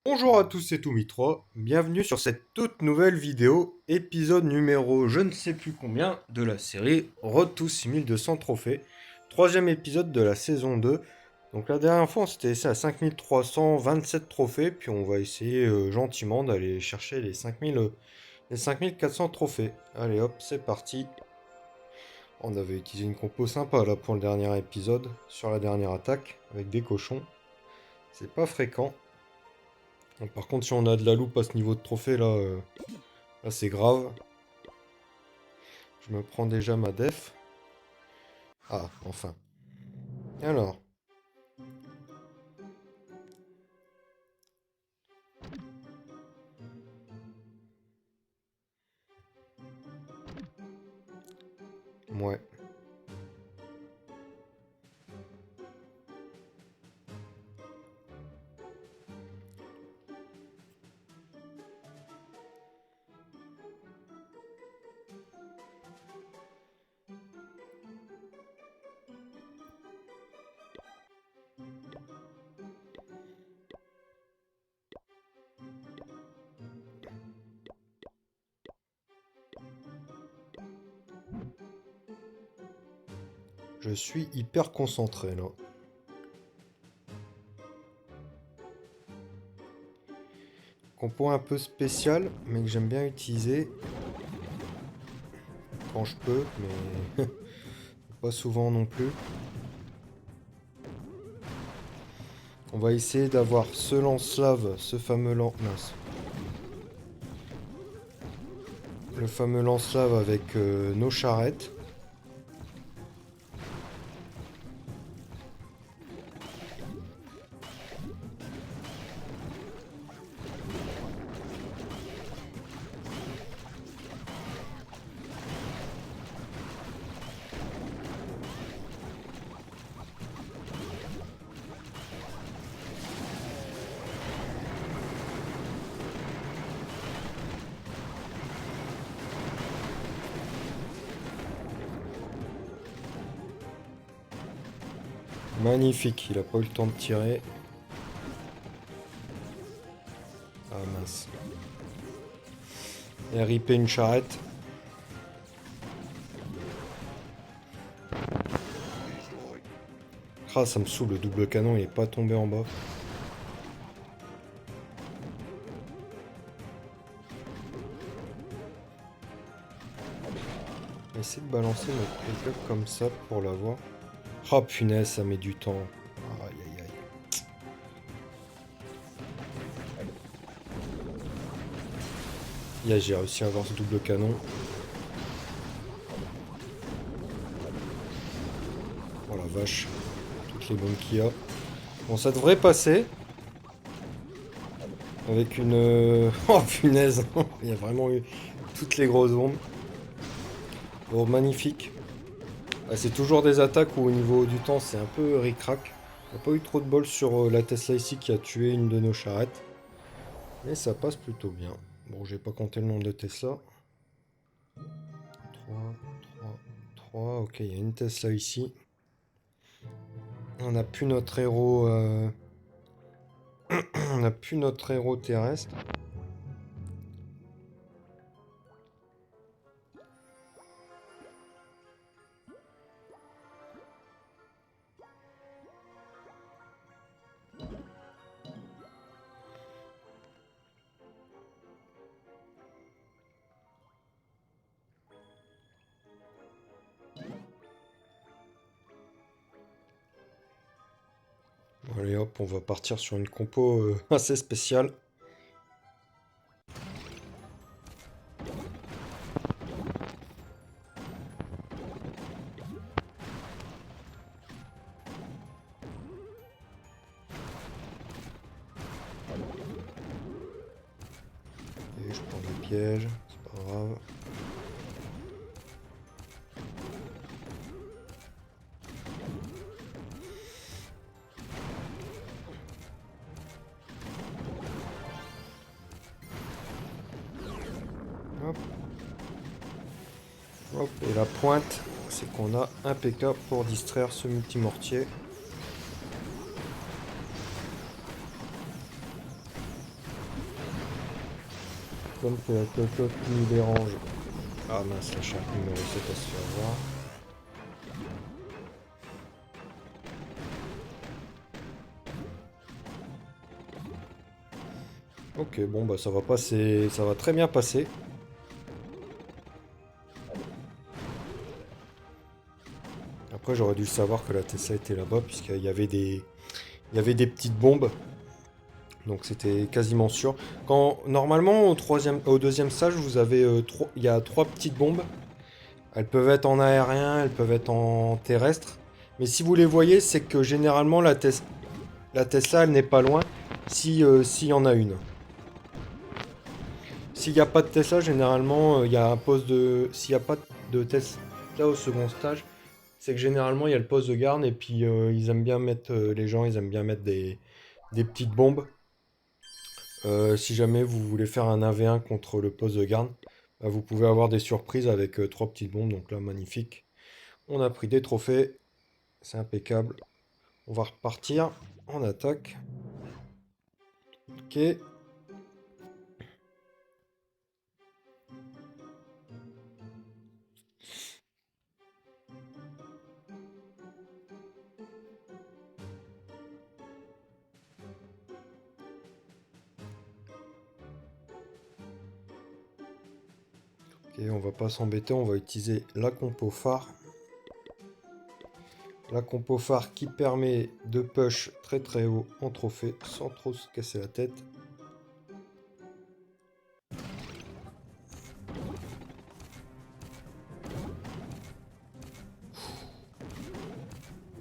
Bonjour à tous, c'est Toumi3, bienvenue sur cette toute nouvelle vidéo, épisode numéro je ne sais plus combien de la série Road to 6200 trophées, troisième épisode de la saison 2. Donc la dernière fois on s'était laissé à 5327 trophées, puis on va essayer gentiment d'aller chercher les 5400 trophées. Allez hop, c'est parti. On avait utilisé une compo sympa là pour le dernier épisode, sur la dernière attaque, avec des cochons. C'est pas fréquent. Bon, par contre, si on a de la loupe à ce niveau de trophée là, là c'est grave. Je me prends déjà ma def. Ah, enfin. Alors, ouais. Je suis hyper concentré là. Compo un peu spécial, mais que j'aime bien utiliser quand je peux, mais pas souvent non plus. On va essayer d'avoir ce lance-lave, ce fameux mince. Le fameux lance-lave avec nos charrettes. Magnifique, il a pas eu le temps de tirer. Ah mince. Et ripé une charrette. Ah, ça me saoule, le double canon il est pas tombé en bas. On va essayer de balancer notre pick-up comme ça pour l'avoir. Oh punaise, ça met du temps. Aïe aïe aïe. J'ai réussi à avoir ce double canon. Oh la vache. Toutes les bombes qu'il y a. Bon, ça devrait passer. Avec une... Oh punaise. Il y a vraiment eu toutes les grosses bombes. Bon, magnifique. Ah, c'est toujours des attaques où au niveau du temps c'est un peu ric-rac. On n'a pas eu trop de bol sur la Tesla ici qui a tué une de nos charrettes. Mais ça passe plutôt bien. Bon, j'ai pas compté le nombre de Tesla. 3, 3, 3. Ok, il y a une Tesla ici. On n'a plus notre héros. On n'a plus notre héros terrestre. Allez hop, on va partir sur une compo assez spéciale. Et je prends des pièges, c'est pas grave. Hop. Hop. Et la pointe, c'est qu'on a un PK pour distraire ce multimortier. Comme c'est la seule chose qui nous dérange. Ah mince, la charte numéro 7 à se faire voir. Ok, bon bah ça va passer, ça va très bien passer. Après j'aurais dû le savoir que la Tesla était là-bas puisqu'il y avait des, il y avait des petites bombes. Donc c'était quasiment sûr. Quand normalement au deuxième stage vous avez il y a 3 petites bombes. Elles peuvent être en aérien, elles peuvent être en terrestre. Mais si vous les voyez, c'est que généralement la Tesla elle n'est pas loin si s'il y en a une. S'il n'y a pas de Tesla, généralement il y a un poste de. S'il n'y a pas de Tesla au second stage, c'est que généralement il y a le poste de garde et puis ils aiment bien mettre les gens, ils aiment bien mettre des petites bombes. Si jamais vous voulez faire un AV1 contre le poste de garde, bah, vous pouvez avoir des surprises avec 3 petites bombes. Donc là, magnifique. On a pris des trophées. C'est impeccable. On va repartir en attaque. Ok. Ok, on va pas s'embêter. On va utiliser la compo phare. La compo phare qui permet de push très très haut en trophée sans trop se casser la tête.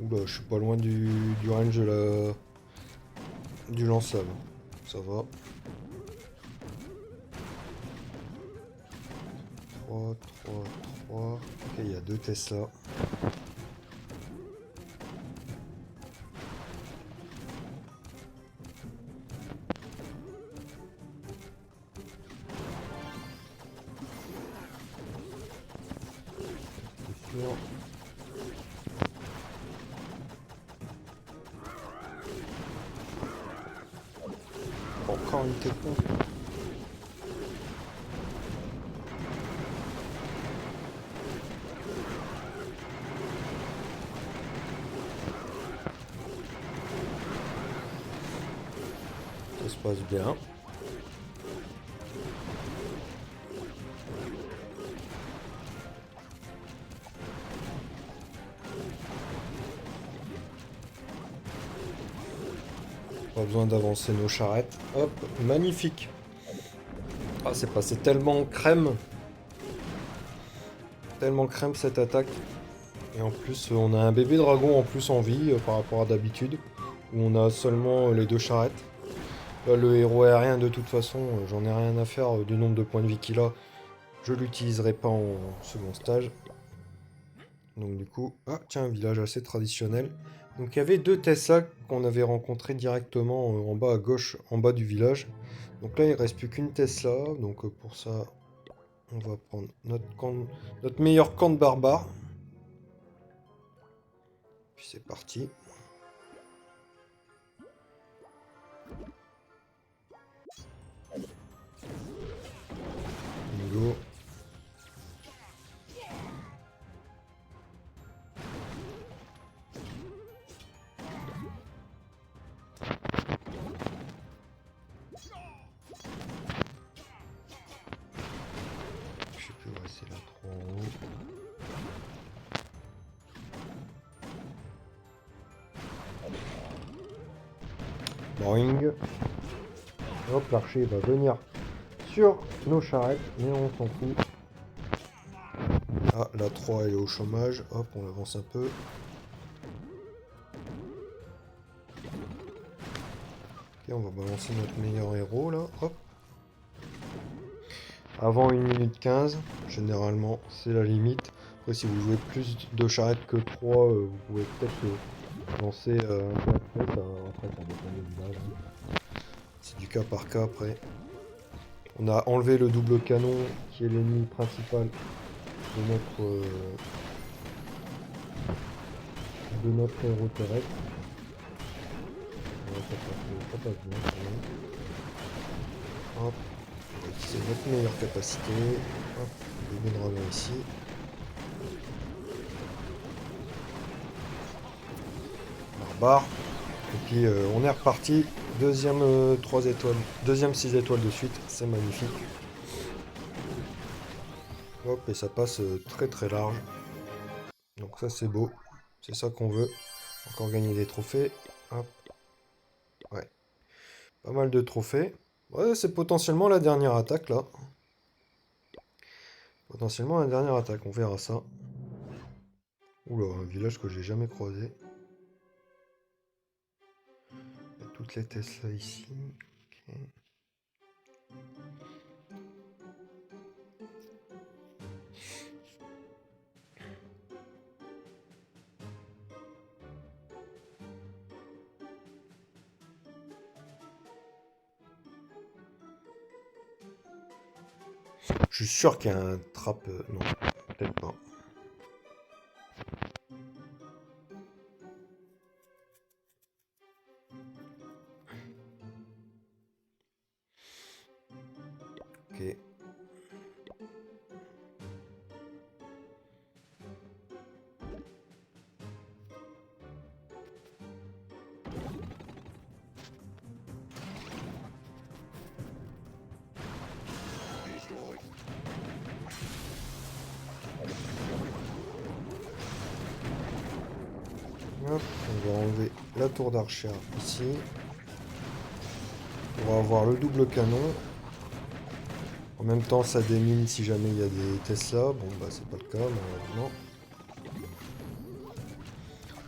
Oula, je suis pas loin du range du lançable. Ça va. 3, 3, 3. Ok, il y a 2 Tesla. C'est sûr. Encore une techno. Ça se passe bien. Pas besoin d'avancer nos charrettes. Hop, magnifique. Ah, c'est passé tellement crème. Tellement crème cette attaque. Et en plus, on a un bébé dragon en plus en vie par rapport à d'habitude. Où on a seulement les 2 charrettes. Là, le héros aérien, de toute façon, j'en ai rien à faire du nombre de points de vie qu'il a. Je l'utiliserai pas en second stage. Donc du coup, ah tiens, un village assez traditionnel. Donc il y avait 2 Tesla qu'on avait rencontrés directement en bas à gauche, en bas du village. Donc là, il reste plus qu'une Tesla. Donc pour ça, on va prendre notre meilleur camp de barbares. Puis c'est parti. Go. Je sais plus, ouais, c'est là trop en haut. Boing. Hop, l'archer va venir sur nos charrettes, mais on s'en fout. Ah, la 3 elle est au chômage. Hop, on avance un peu. Ok, on va balancer notre meilleur héros là. Hop. Avant 1 minute 15, généralement, c'est la limite. Après, si vous jouez plus de charrettes que 3, vous pouvez peut-être lancer un peu après. Après, ça dépend des villages. C'est du cas par cas après. On a enlevé le double canon qui est l'ennemi principal de notre héros terrestre. Ouais, ça passe bien quand même. Hop, on va c'est votre meilleure capacité. Hop, bébé dragon ici. Barbare. Et puis on est reparti. Deuxième 3 étoiles. Deuxième 6 étoiles de suite. C'est magnifique. Hop, et ça passe très très large. Donc ça c'est beau. C'est ça qu'on veut. Encore gagner des trophées. Hop. Ouais. Pas mal de trophées. Ouais, c'est potentiellement la dernière attaque là. Potentiellement la dernière attaque, on verra ça. Oula, un village que j'ai jamais croisé. Il y a toutes les Tesla ici. Ok. Je suis sûr qu'il y a un trap. Non, peut-être pas. Ok. Hop, on va enlever la tour d'archer ici. On va avoir le double canon. En même temps, ça démine si jamais il y a des Tesla. Bon, bah, c'est pas le cas, malheureusement.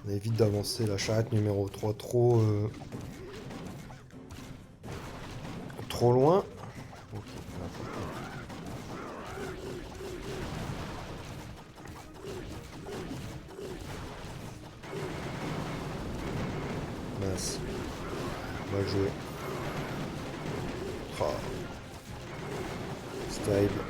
On évite d'avancer la charrette numéro 3 trop loin. Ok, mince. Mal joué. Ah. C'est terrible.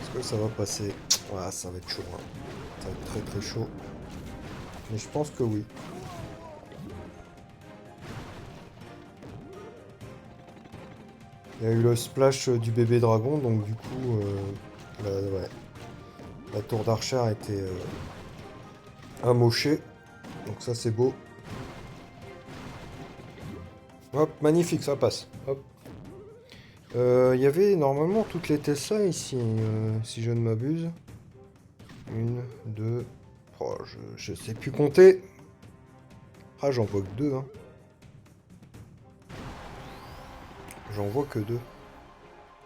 Est-ce que ça va passer? Ouais, ça va être chaud. Hein. Ça va être très très chaud. Mais je pense que oui. Il y a eu le splash du bébé dragon, donc du coup, ouais, la tour d'archer a été amochée. Donc ça c'est beau. Hop, magnifique, ça passe. Hop. Il y avait normalement toutes les Tesla ici, si je ne m'abuse. Une, deux... Oh, je sais plus compter. Ah, j'en vois que deux, hein. J'en vois que deux.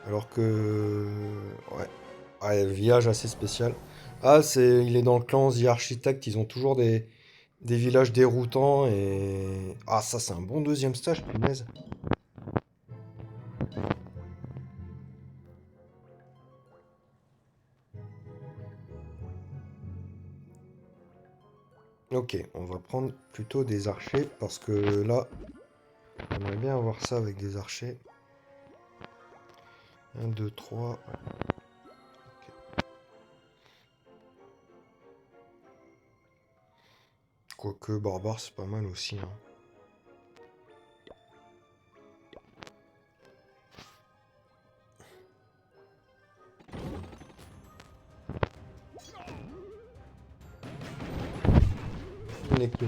Alors que... Ouais. Ouais, village assez spécial. Ah, il est dans le clan The Architect. Ils ont toujours des villages déroutants et... Ah, ça, c'est un bon deuxième stage, punaise. Ok, on va prendre plutôt des archers parce que là, j'aimerais bien avoir ça avec des archers. 1, 2, 3. Quoique barbare, c'est pas mal aussi. Hein. On est que...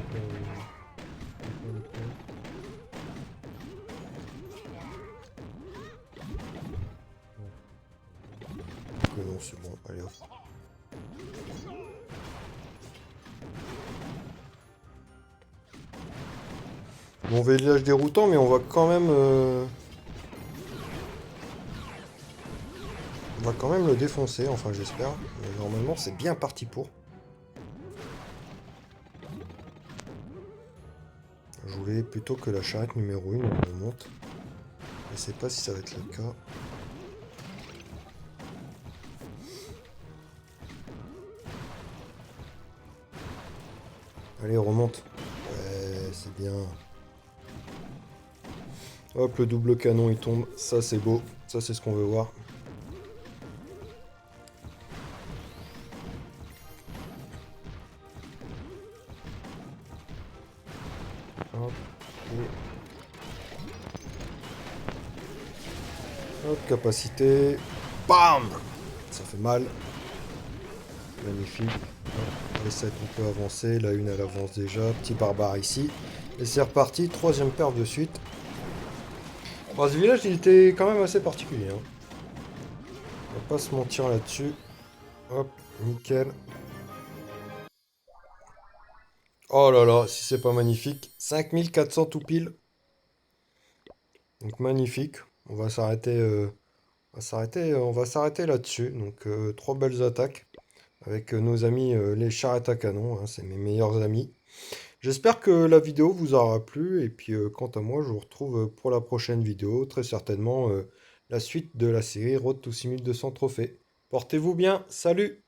non, c'est bon, allez hop. Bon village déroutant, mais on va quand même... On va quand même le défoncer, enfin j'espère. Mais normalement, c'est bien parti pour. Je voulais plutôt que la charrette numéro 1 on monte. Je sais pas si ça va être le cas. Allez, remonte. Ouais, c'est bien. Hop, le double canon il tombe. Ça c'est beau. Ça c'est ce qu'on veut voir. Hop, capacité. Bam! Ça fait mal. Magnifique. Hop, les 7, on peut avancer. La une, elle avance déjà. Petit barbare ici. Et c'est reparti. Troisième perte de suite. Bon, ce village, il était quand même assez particulier, hein. On va pas se mentir là-dessus. Hop, nickel. Oh là là, si c'est pas magnifique. 5400 tout pile. Donc magnifique. On va s'arrêter on va s'arrêter là-dessus. Donc trois belles attaques avec nos amis les charrettes à canon, hein, c'est mes meilleurs amis. J'espère que la vidéo vous aura plu et puis quant à moi, je vous retrouve pour la prochaine vidéo, très certainement la suite de la série Road to 6200 trophées. Portez-vous bien, salut!